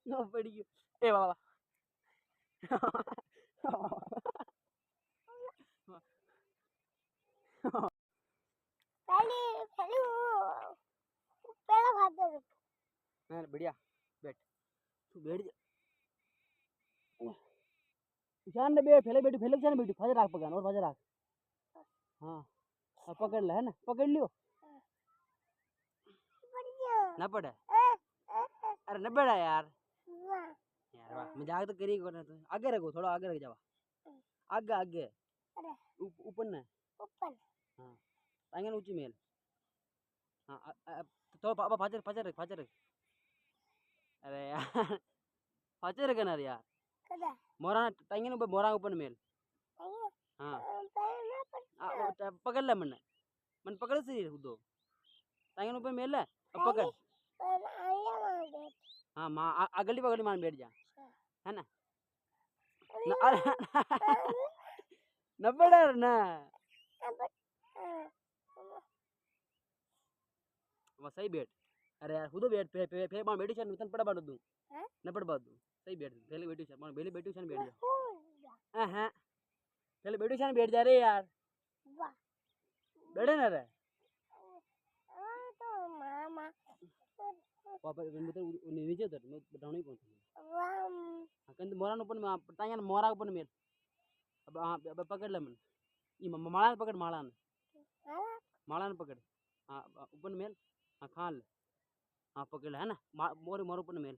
No pedi gyo. Eh baba. पहले पहले वो पहला भात दे ना बढ़िया बैठ तू बैठ जा जान ने बे पहले बैठी पहले जान बैठी फाजे राख पगान और फाजे राख हाँ अब पकड़ ले है ना पकड़ लियो बढ़िया ना पड़े अरे न बेड़ा यार यार वाह मजाक तो करी को ना तू आगे रखो थोड़ा आगे रख जावा आगे आगे अरे ऊपर ना ऊपर हाँ टांगन ऊंची मेल हाँ तो पापा फाजे रख अरे यार फाजे रख ना यार कदा मोरा टांगन ऊपर मोरा ऊपर मेल हाँ पहले ना पकड़ ले मन पकड़ से दो टांगन ऊपर मेल ले अब पकड़ पहले आया मार हाँ माँ अगली पगली मान बैठ जा है ना दे अरे न पड़ा ना वहाँ सही बैठ अरे यार खुद बैठ पे मां बैठी छन तन पड़ा बाड़ दूं न पड़ बाड़ दूं सही बैठ पहले बैठी छन मां पहले बैठी छन बैठ जा हां पहले बैठी छन बैठ जा रे यार वाह बैठे ना रे तो मामा पापा तो नीचे उतर मैं बताऊं नहीं कौन वाह कंद मोरा ऊपर में टांगे मोरा ऊपर में अब हां अब पकड़ ले मन ई माला पकड़ माला ने पकड़ हां ऊपर में हां खान ले हाँ पकड़ है ना मोर मोर ऊपर मेल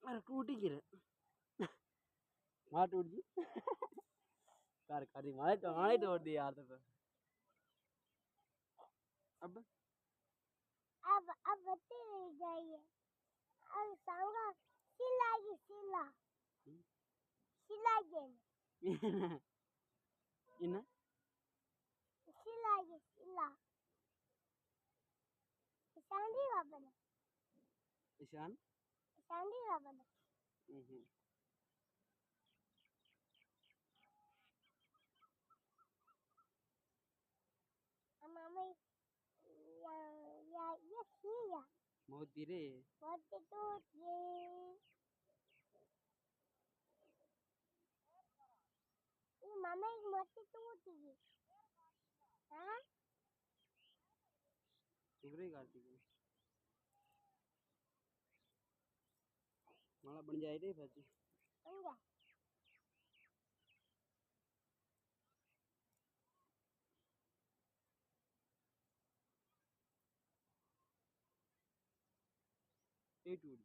अरे टूट गिरे माँ टूट गई कार कारी माने तोड़ दी यार तो अब अब बत्ती नहीं जाइए अब सांगा सिलागी सिलागी इन्ना सिलागी सिला शांति बाबा ईशान शांति बाबा मामा या ये किया बहुत धीरे बहुत तो ये मामा एक मोटी टूटी गई हाँ उगरे काटी को माला बन जाए रे भाजी अंगा ये टूट